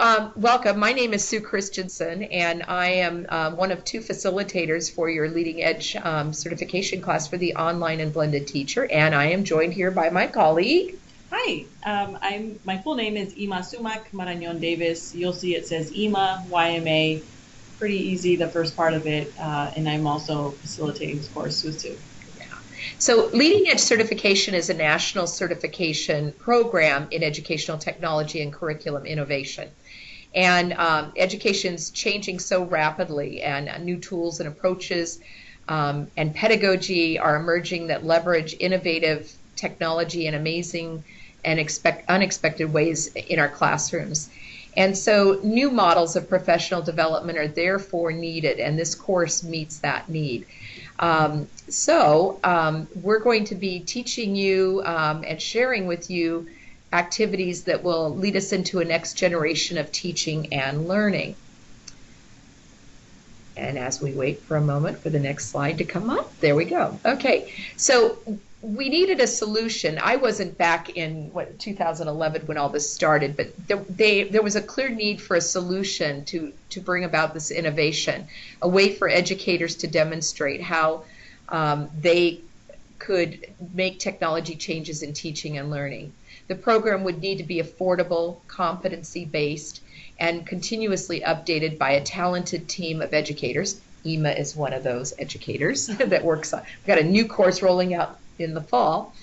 Welcome. My name is Sue Christensen, and I am one of two facilitators for your Leading Edge certification class for the online and blended teacher, and I am joined here by my colleague. Hi, my full name is Ima Sumac Marañón Davis. You'll see it says Ima, YMA, pretty easy, the first part of it, and I'm also facilitating this course with Sue. So Leading Edge Certification is a national certification program in educational technology and curriculum innovation. And education's changing so rapidly, and new tools and approaches and pedagogy are emerging that leverage innovative technology in amazing and unexpected ways in our classrooms. And so new models of professional development are therefore needed, and this course meets that need. We're going to be teaching you and sharing with you activities that will lead us into a next generation of teaching and learning. And as we wait for a moment for the next slide to come up, there we go. Okay, so we needed a solution. I wasn't back in 2011 when all this started, but there was a clear need for a solution to bring about this innovation, a way for educators to demonstrate how they could make technology changes in teaching and learning. The program would need to be affordable, competency-based, and continuously updated by a talented team of educators. Ima is one of those educators that works on. We've got a new course rolling out in the fall,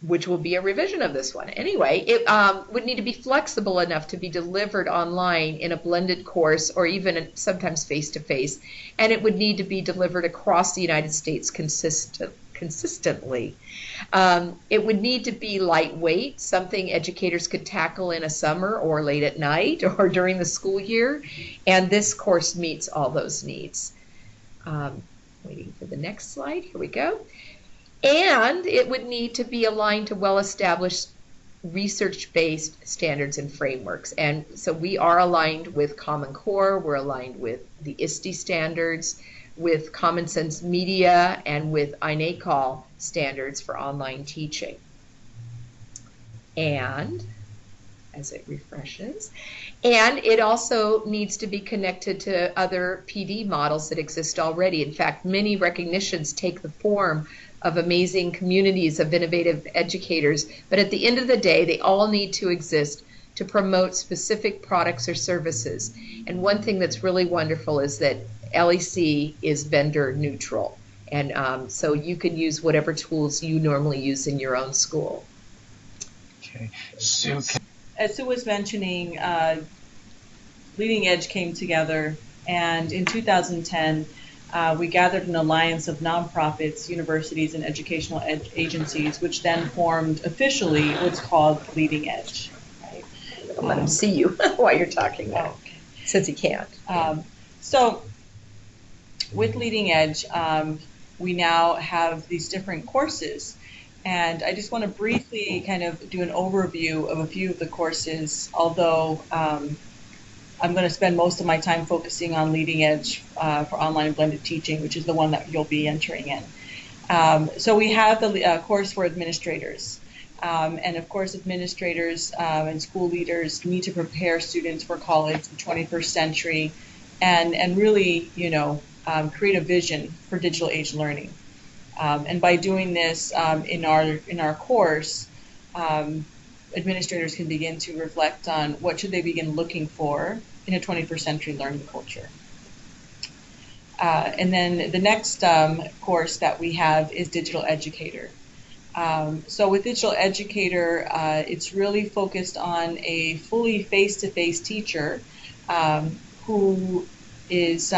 which will be a revision of this one. Anyway, it would need to be flexible enough to be delivered online in a blended course or even sometimes face-to-face, and it would need to be delivered across the United States consistently. It would need to be lightweight, something educators could tackle in a summer or late at night or during the school year, and this course meets all those needs. Waiting for the next slide. Here we go. And it would need to be aligned to well-established research-based standards and frameworks. And so we are aligned with Common Core, we're aligned with the ISTE standards, with Common Sense Media, and with INACOL standards for online teaching. And as it refreshes, and it also needs to be connected to other PD models that exist already. In fact, many recognitions take the form of amazing communities of innovative educators, but at the end of the day, they all need to exist to promote specific products or services. And one thing that's really wonderful is that LEC is vendor neutral, and so you can use whatever tools you normally use in your own school. Okay, Sue. As Sue was mentioning, Leading Edge came together, and in 2010, we gathered an alliance of nonprofits, universities, and educational agencies, which then formed officially what's called Leading Edge. Right? I'll let him see you while you're talking now, okay. Since he can't. So with Leading Edge, we now have these different courses. And I just want to briefly kind of do an overview of a few of the courses, although I'm going to spend most of my time focusing on Leading Edge for online and blended teaching, which is the one that you'll be entering in. So we have the course for administrators. And of course, administrators and school leaders need to prepare students for college, the 21st century, and really, create a vision for digital age learning. And by doing this in our course, administrators can begin to reflect on what should they begin looking for in a 21st century learning culture. And then the next course that we have is Digital Educator. So with Digital Educator, it's really focused on a fully face-to-face teacher who is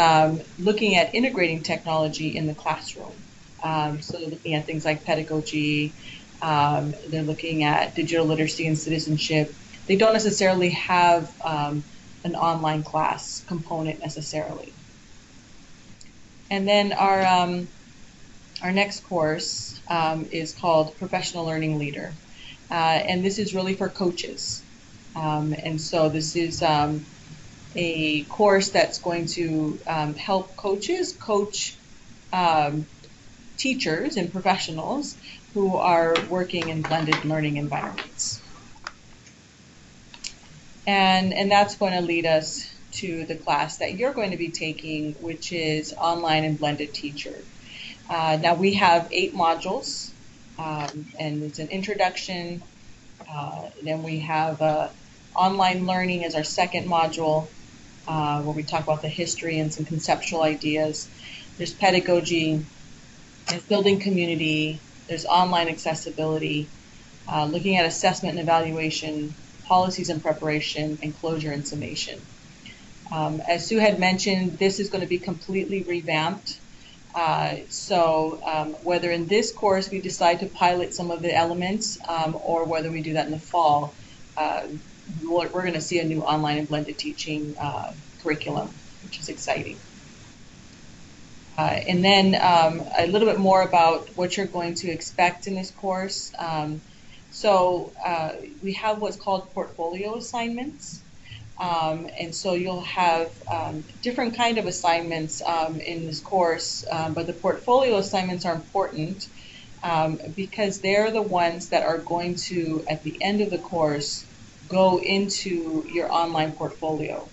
looking at integrating technology in the classroom. So looking at things like pedagogy, they're looking at digital literacy and citizenship. They don't necessarily have an online class component necessarily. And then our next course is called Professional Learning Leader. And this is really for coaches. And so this is a course that's going to help coaches coach teachers and professionals who are working in blended learning environments. And that's going to lead us to the class that you're going to be taking, which is Online and Blended Teacher. Now we have 8 modules, and it's an introduction. Then we have online learning as our second module, where we talk about the history and some conceptual ideas. There's pedagogy, there's building community, there's online accessibility, looking at assessment and evaluation, policies and preparation, and closure and summation. As Sue had mentioned, this is going to be completely revamped. So whether in this course we decide to pilot some of the elements, or whether we do that in the fall, we're going to see a new online and blended teaching curriculum, which is exciting. And then a little bit more about what you're going to expect in this course. So we have what's called portfolio assignments. And so you'll have different kind of assignments in this course, but the portfolio assignments are important because they're the ones that are going to, at the end of the course, go into your online portfolio.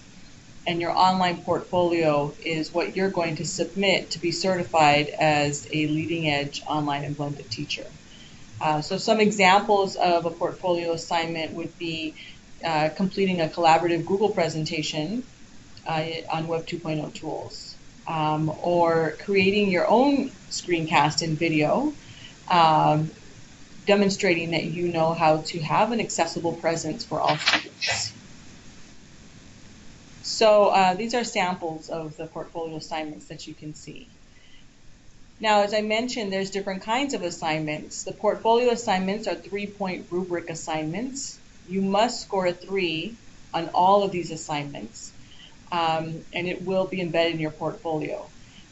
And your online portfolio is what you're going to submit to be certified as a leading edge online and blended teacher. So some examples of a portfolio assignment would be completing a collaborative Google presentation on Web 2.0 tools, or creating your own screencast in video, demonstrating that you know how to have an accessible presence for all students. So these are samples of the portfolio assignments that you can see. Now, as I mentioned, there's different kinds of assignments. The portfolio assignments are 3-point rubric assignments. You must score a 3 on all of these assignments, and it will be embedded in your portfolio.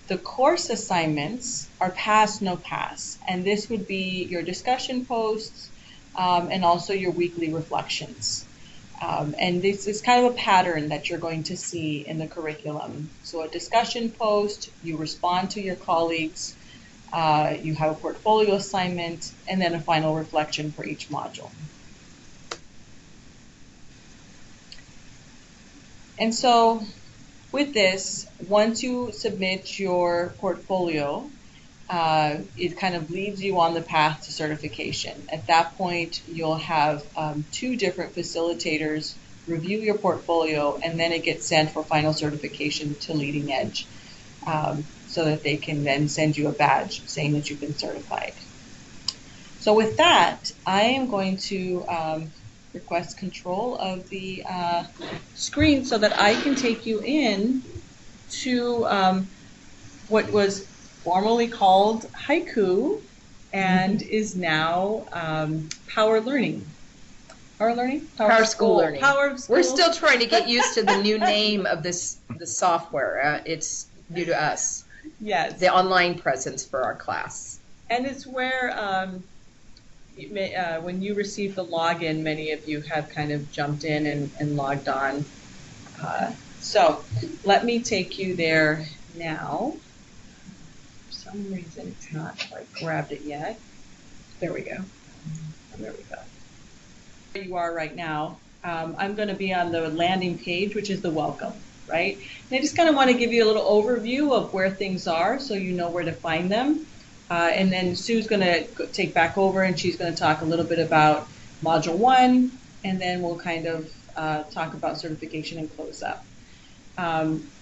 The course assignments are pass, no pass, and this would be your discussion posts and also your weekly reflections. And this is kind of a pattern that you're going to see in the curriculum. So a discussion post, you respond to your colleagues, you have a portfolio assignment, and then a final reflection for each module. And so with this, once you submit your portfolio, it kind of leads you on the path to certification. At that point, you'll have 2 different facilitators review your portfolio, and then it gets sent for final certification to Leading Edge, so that they can then send you a badge saying that you've been certified. So with that, I am going to request control of the screen so that I can take you in to what was formerly called Haiku and is now Power Learning. Power School Learning. Power School. We're still trying to get used to the new name of the software. It's new to us. Yes. The online presence for our class. And it's where when you receive the login, many of you have kind of jumped in and logged on. So let me take you there now. For some reason, it's not quite grabbed it yet. There we go. There we go. Where you are right now, I'm going to be on the landing page, which is the welcome, right? And I just kind of want to give you a little overview of where things are so you know where to find them. And then Sue's going to take back over, and she's going to talk a little bit about Module 1, and then we'll kind of talk about certification and close up.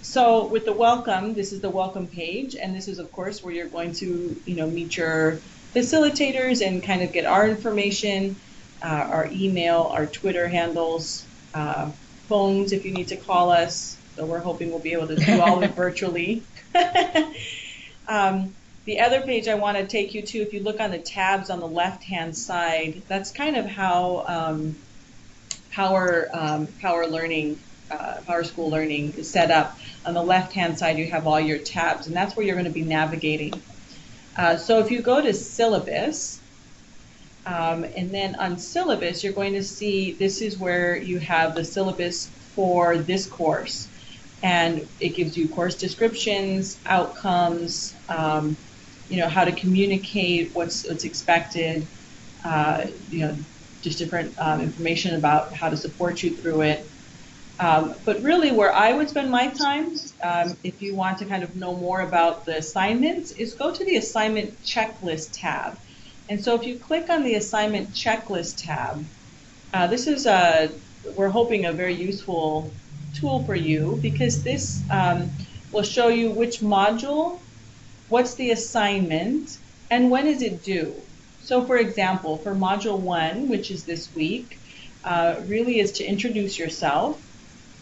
So with the welcome, this is the welcome page, and this is, of course, where you're going to meet your facilitators and kind of get our information, our email, our Twitter handles, phones if you need to call us. So we're hoping we'll be able to do all of it virtually. The other page I want to take you to, if you look on the tabs on the left-hand side, that's kind of how Power School Learning is set up. On the left-hand side, you have all your tabs, and that's where you're going to be navigating. So if you go to syllabus, and then on syllabus, you're going to see this is where you have the syllabus for this course. And it gives you course descriptions, outcomes, how to communicate what's expected, just different information about how to support you through it. But really where I would spend my time, if you want to kind of know more about the assignments, is go to the assignment checklist tab. And so if you click on the assignment checklist tab, this is, we're hoping, a very useful tool for you, because this will show you which module, what's the assignment, and when is it due. So for example, for module 1, which is this week, really is to introduce yourself,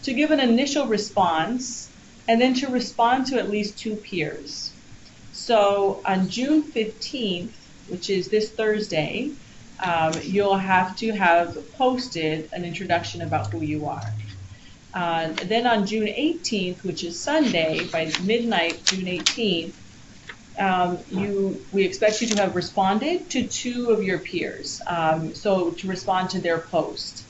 to give an initial response, and then to respond to at least 2 peers. So on June 15th, which is this Thursday, you'll have to have posted an introduction about who you are. Then on June 18th, which is Sunday, by midnight, June 18th, we expect you to have responded to 2 of your peers, so to respond to their post.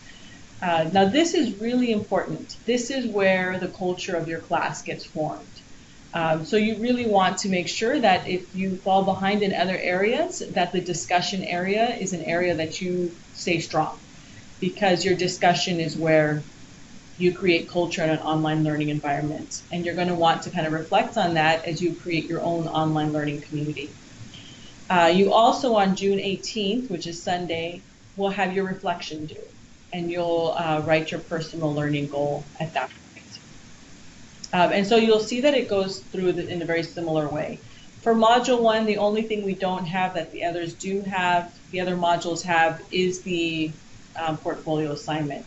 Now this is really important. This is where the culture of your class gets formed. So you really want to make sure that if you fall behind in other areas, that the discussion area is an area that you stay strong, because your discussion is where you create culture in an online learning environment. And you're going to want to kind of reflect on that as you create your own online learning community. You also, on June 18th, which is Sunday, will have your reflection due. And you'll write your personal learning goal at that point. And so you'll see that it goes through in a very similar way. For Module 1, the only thing we don't have that the others do have, the other modules have, is the portfolio assignment.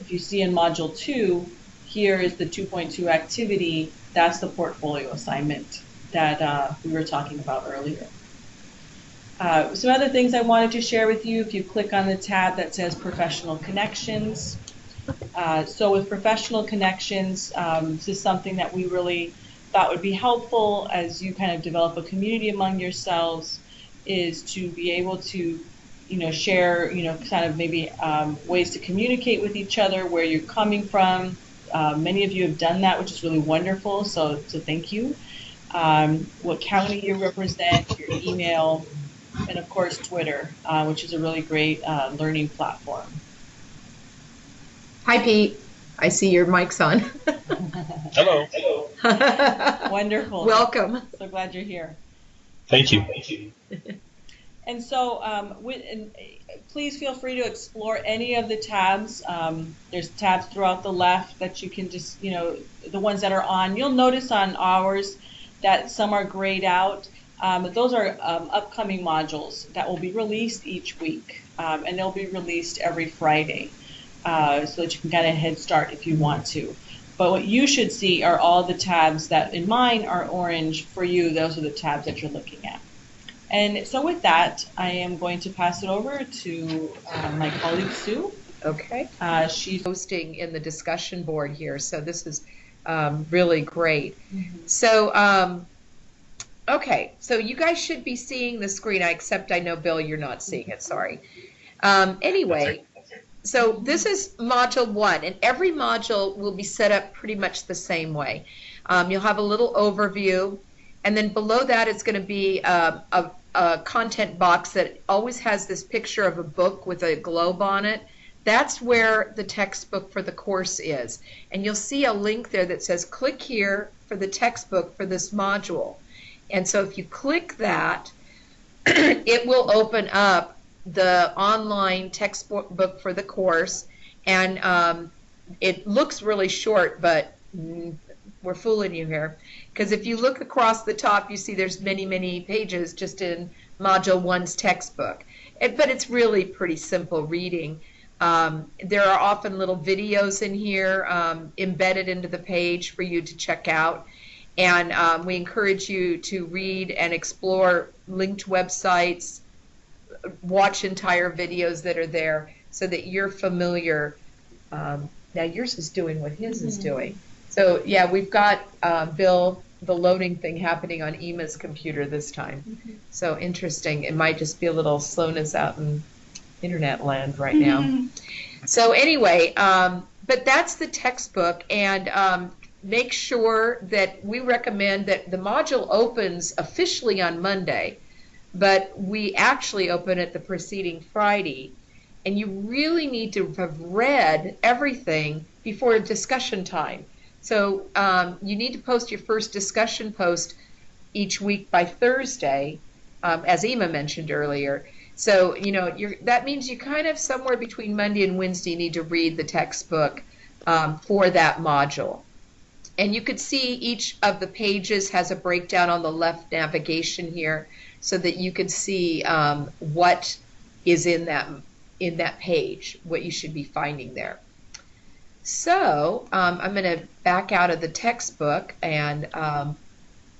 If you see in Module 2, here is the 2.2 activity. That's the portfolio assignment that we were talking about earlier. Some other things I wanted to share with you, if you click on the tab that says Professional Connections. So with Professional Connections, this is something that we really thought would be helpful as you kind of develop a community among yourselves, is to be able to, share, kind of maybe ways to communicate with each other, where you're coming from. Many of you have done that, which is really wonderful, so thank you. What county you represent, your email, and of course Twitter, which is a really great learning platform. Hi, Pete. I see your mic's on. Hello. Wonderful. Welcome. So glad you're here. Thank you. And so please feel free to explore any of the tabs. There's tabs throughout the left that you can just, the ones that are on. You'll notice on ours that some are grayed out. But those are upcoming modules that will be released each week, and they'll be released every Friday, so that you can kind of head start if you want to. But what you should see are all the tabs that in mine are orange. For you, those are the tabs that you're looking at. And so with that, I am going to pass it over to my colleague Sue. Okay. She's hosting in the discussion board here, so this is really great. Mm-hmm. So, okay, so you guys should be seeing the screen, except I know, Bill, you're not seeing it, sorry. Anyway, so this is Module 1, and every module will be set up pretty much the same way. You'll have a little overview, and then below that it's going to be a content box that always has this picture of a book with a globe on it. That's where the textbook for the course is. And you'll see a link there that says, click here for the textbook for this module. And so if you click that, it will open up the online textbook for the course. And it looks really short, but we're fooling you here. Because if you look across the top, you see there's many, many pages just in Module 1's textbook. But it's really pretty simple reading. There are often little videos in here embedded into the page for you to check out. And we encourage you to read and explore linked websites, watch entire videos that are there so that you're familiar. Now yours is doing what his is doing. So yeah, we've got, Bill, the loading thing happening on Ema's computer this time. So interesting. It might just be a little slowness out in internet land right now. So anyway, but that's the textbook, and make sure that we recommend that the module opens officially on Monday, but we actually open it the preceding Friday. and you really need to have read everything before discussion time. So you need to post your first discussion post each week by Thursday, as Emma mentioned earlier. So, that means you kind of somewhere between Monday and Wednesday need to read the textbook for that module. And you could see each of the pages has a breakdown on the left navigation here so that you can see what is in that page, what you should be finding there. So I'm going to back out of the textbook and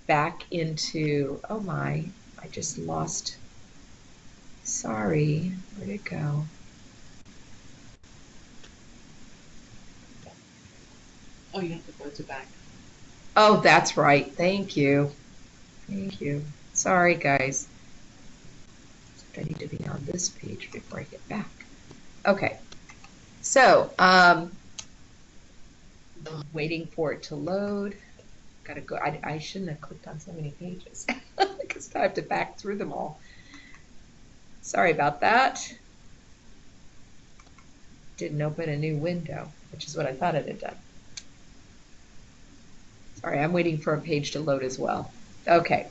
back into, oh my, I just lost, sorry, where'd it go? Oh, you have to go to back. Oh, that's right. Thank you. Thank you. Sorry, guys. I need to be on this page before I get back. Okay. So, I'm waiting for it to load. Gotta go. I shouldn't have clicked on so many pages because I have to back through them all. Sorry about that. Didn't open a new window, which is what I thought it had done. Sorry, I'm waiting for a page to load as well. Okay,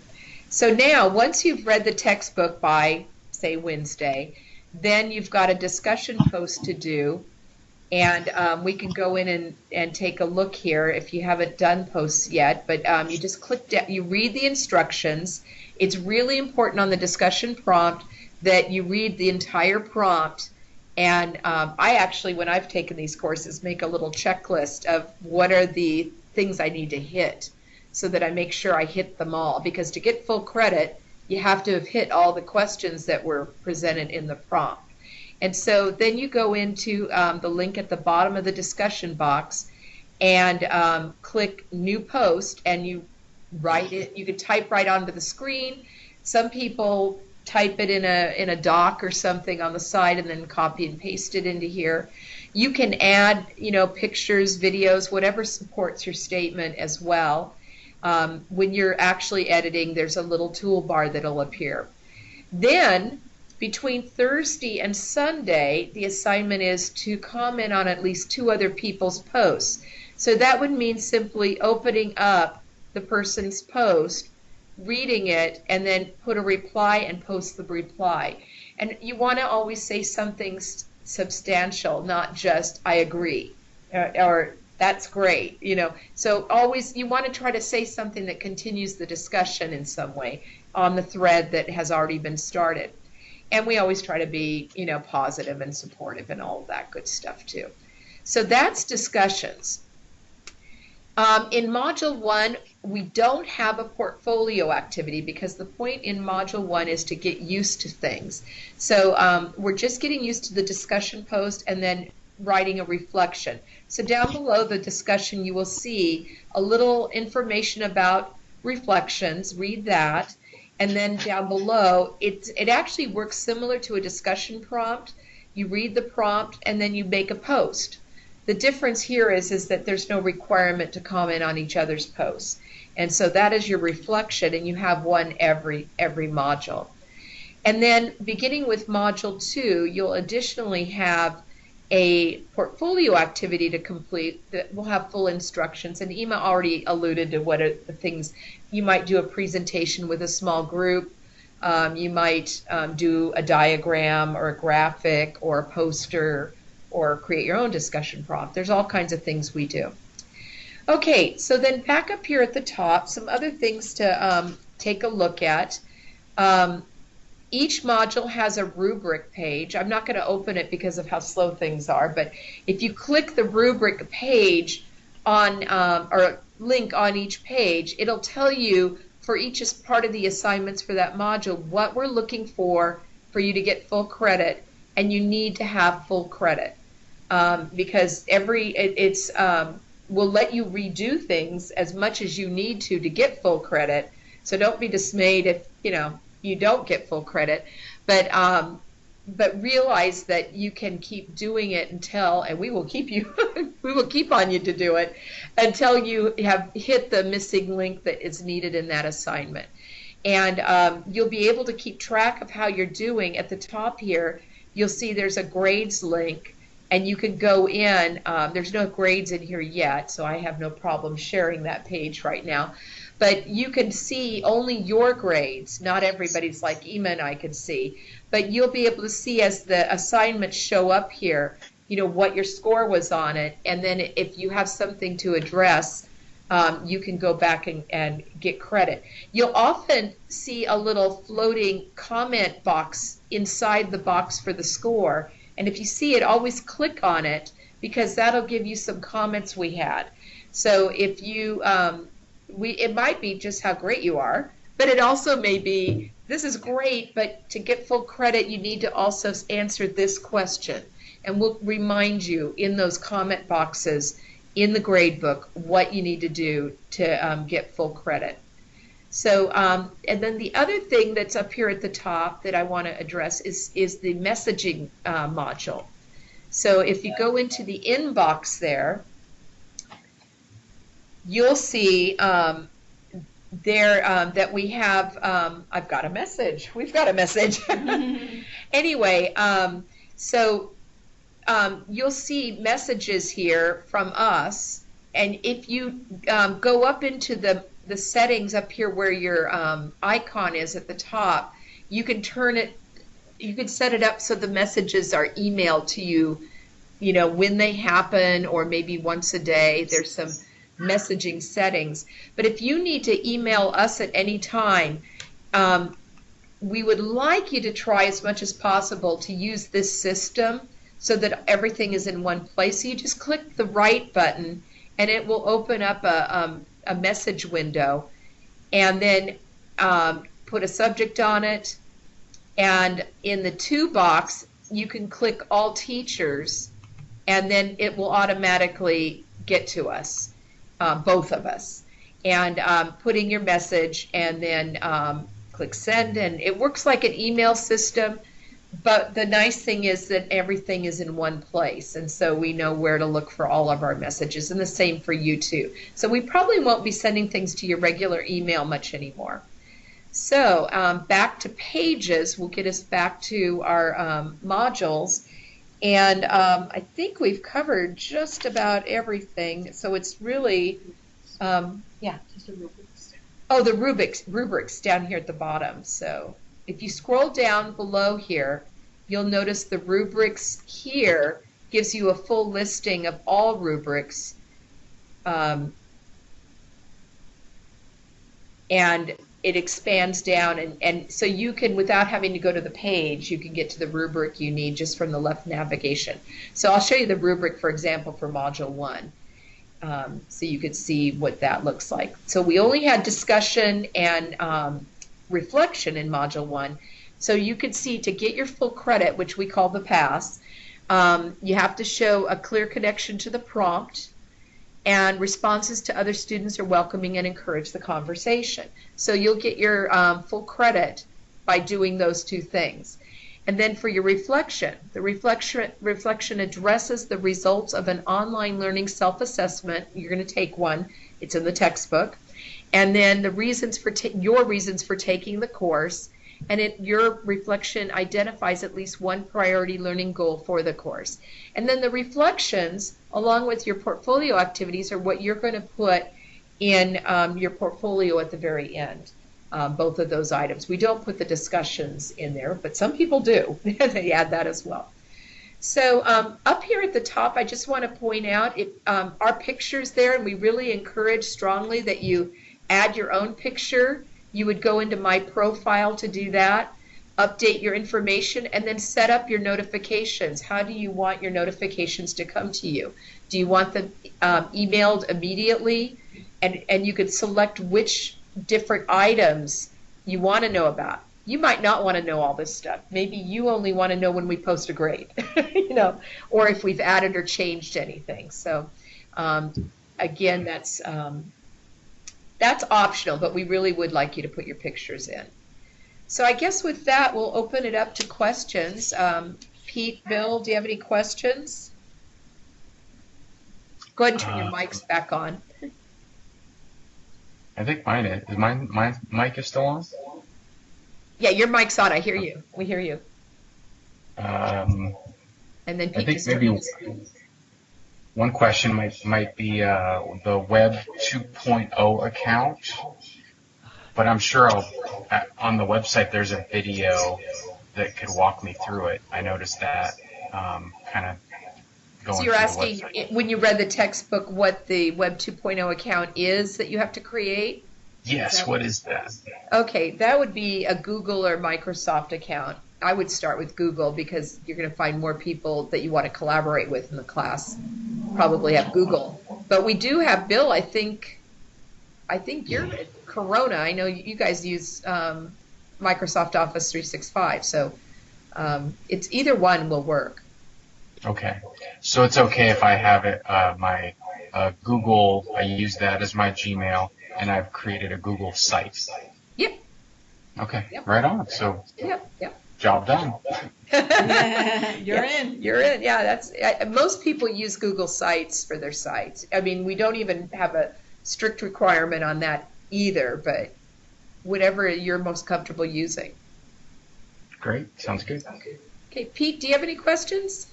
so now once you've read the textbook by, say, Wednesday, then you've got a discussion post to do, and we can go in and take a look here if you haven't done posts yet, but you just click down, you read the instructions. It's really important on the discussion prompt that you read the entire prompt, and I actually, when I've taken these courses, make a little checklist of what are the things I need to hit so that I make sure I hit them all, because to get full credit you have to have hit all the questions that were presented in the prompt. And so then you go into the link at the bottom of the discussion box and click new post, and you write it. You can type right onto the screen. Some people type it in a doc or something on the side and then copy and paste it into here. You can add, pictures, videos, whatever supports your statement as well. When you're actually editing, there's a little toolbar that'll appear. Then, between Thursday and Sunday, the assignment is to comment on at least 2 other people's posts. So that would mean simply opening up the person's post, reading it, and then put a reply and post the reply. And you want to always say something substantial, not just I agree or that's great, So always you want to try to say something that continues the discussion in some way on the thread that has already been started. And we always try to be, positive and supportive and all of that good stuff too. So that's discussions. In Module 1, we don't have a portfolio activity because the point in Module 1 is to get used to things. So we're just getting used to the discussion post and then writing a reflection. So down below the discussion you will see a little information about reflections. Read that. And then down below, it actually works similar to a discussion prompt. You read the prompt and then you make a post. The difference here is that there's no requirement to comment on each other's posts. And so that is your reflection, and you have one every module. And then beginning with Module 2, you'll additionally have a portfolio activity to complete that will have full instructions. And Emma already alluded to what are the things. You might do a presentation with a small group. You might do a diagram or a graphic or a poster or create your own discussion prompt. There's all kinds of things we do. Okay, so then back up here at the top, some other things to take a look at. Each module has a rubric page. I'm not going to open it because of how slow things are, but if you click the rubric page on or link on each page, it'll tell you for each part of the assignments for that module what we're looking for you to get full credit, and you need to have full credit because we'll let you redo things as much as you need to get full credit. So don't be dismayed if you don't get full credit, but realize that you can keep doing it until, and we will keep on you to do it until you have hit the missing link that is needed in that assignment. And you'll be able to keep track of how you're doing. At the top here, you'll see there's a grades link, and you can go in. There's no grades in here yet, so I have no problem sharing that page right now. But you can see only your grades, not everybody's, like Ema and I can see. But you'll be able to see as the assignments show up here, what your score was on it. And then if you have something to address, you can go back and get credit. You'll often see a little floating comment box inside the box for the score. And if you see it, always click on it, because that'll give you some comments we had. So if you, it might be just how great you are, but it also may be, this is great, but to get full credit, you need to also answer this question. And we'll remind you in those comment boxes in the grade book what you need to do to get full credit. So, and then the other thing that's up here at the top that I want to address is the messaging module. So if you go into the inbox there, you'll see there that we have, I've got a message. We've got a message. Anyway, so you'll see messages here from us, and if you go up into the settings up here where your icon is at the top, you can turn it, you can set it up so the messages are emailed to you, when they happen, or maybe once a day. There's some messaging settings. But if you need to email us at any time, we would like you to try as much as possible to use this system so that everything is in one place. So you just click the right button and it will open up a message window, and then put a subject on it, and in the to box you can click all teachers, and then it will automatically get to us, both of us, and putting your message, and then click send, and it works like an email system. But the nice thing is that everything is in one place, and so we know where to look for all of our messages, and the same for you too. So we probably won't be sending things to your regular email much anymore. So back to pages will get us back to our modules, and I think we've covered just about everything. So it's really, yeah. Just the rubrics. Oh, the rubrics down here at the bottom. So if you scroll down below here, you'll notice the rubrics here gives you a full listing of all rubrics. And it expands down, and so you can, without having to go to the page, you can get to the rubric you need just from the left navigation. So I'll show you the rubric, for example, for Module 1. So you could see what that looks like. So we only had discussion and reflection in Module 1. So you could see, to get your full credit, which we call the pass, you have to show a clear connection to the prompt, and responses to other students are welcoming and encourage the conversation. So you'll get your full credit by doing those two things. And then for your reflection, the reflection addresses the results of an online learning self-assessment. You're going to take one. It's in the textbook. And then the reasons for your reasons for taking the course, and your reflection identifies at least one priority learning goal for the course. And then the reflections, along with your portfolio activities, are what you're going to put in your portfolio at the very end, both of those items. We don't put the discussions in there, but some people do. They add that as well. So up here at the top, I just want to point out our pictures there, and we really encourage strongly that you add your own picture. You would go into My Profile to do that, update your information, and then set up your notifications. How do you want your notifications to come to you? Do you want them emailed immediately? And you could select which different items you want to know about. You might not want to know all this stuff. Maybe you only want to know when we post a grade, or if we've added or changed anything. So again, that's optional, but we really would like you to put your pictures in. So I guess with that, we'll open it up to questions. Pete, Bill, do you have any questions? Go ahead and turn your mics back on. I think mine is. Is my mic is still on? Yeah, your mic's on. I hear you. We hear you. And then I Pete think just maybe one question might be the Web 2.0 account, but I'm sure on the website there's a video that could walk me through it. I noticed that kind of going So you're through the asking, website. when you read the textbook, what the Web 2.0 account is that you have to create? Yes, what is that? Okay, that would be a Google or Microsoft account. I would start with Google because you're going to find more people that you want to collaborate with in the class probably have Google. But we do have Bill, I think you're at Corona. I know you guys use Microsoft Office 365, so it's either one will work. Okay, so it's okay if I have it my Google. I use that as my Gmail, and I've created a Google site. Yep, Okay, Yep. right on. So yep. job done. You're in. You're in. Yeah, most people use Google Sites for their sites. I mean, we don't even have a strict requirement on that either, but whatever you're most comfortable using. Great, sounds good. Okay, Pete, do you have any questions?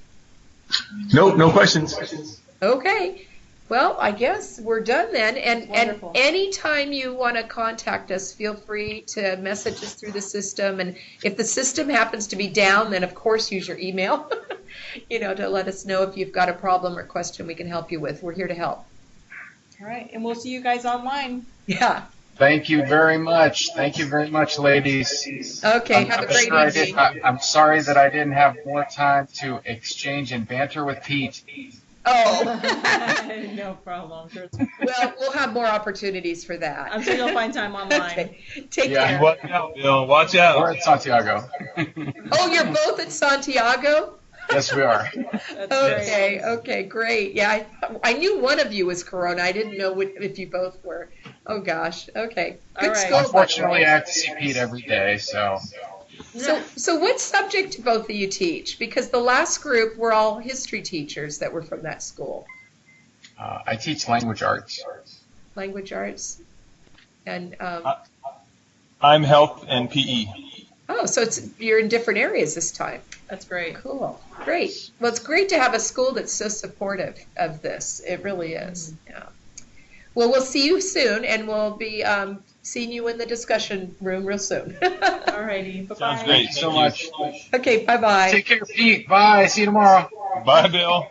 Nope, no questions. Okay. Well, I guess we're done then. And Wonderful. anytime you want to contact us, feel free to message us through the system. And if the system happens to be down, then of course use your email, to let us know if you've got a problem or question we can help you with. We're here to help. All right, and we'll see you guys online. Yeah. Thank you very much. Thank you very much, ladies. Okay. Have a great evening. I'm sorry that I didn't have more time to exchange and banter with Pete. Oh. No problem. Sure, Well, we'll have more opportunities for that. I'm sure you'll find time online. Okay. Take Yeah. care. Watch out, Bill. Watch We're out. at Santiago. Oh, you're both at Santiago? Yes, we are. That's Okay, okay, great. Yeah, I knew one of you was Corona. I didn't know if you both were. Oh gosh. Okay. All Good right. school. by the Unfortunately, way. I have to see Pete every day, so So what subject do both of you teach? Because the last group were all history teachers that were from that school. I teach language arts. Language arts. And I'm health and PE. so you're in different areas this time. That's great. Cool. Great. Well, it's great to have a school that's so supportive of this. It really is. Yeah. Well, we'll see you soon, and we'll be seeing you in the discussion room real soon. All righty. Bye-bye. Sounds Thank great. you so much. Okay, bye-bye. Take care, Pete. Bye. See you tomorrow. Bye, Bill.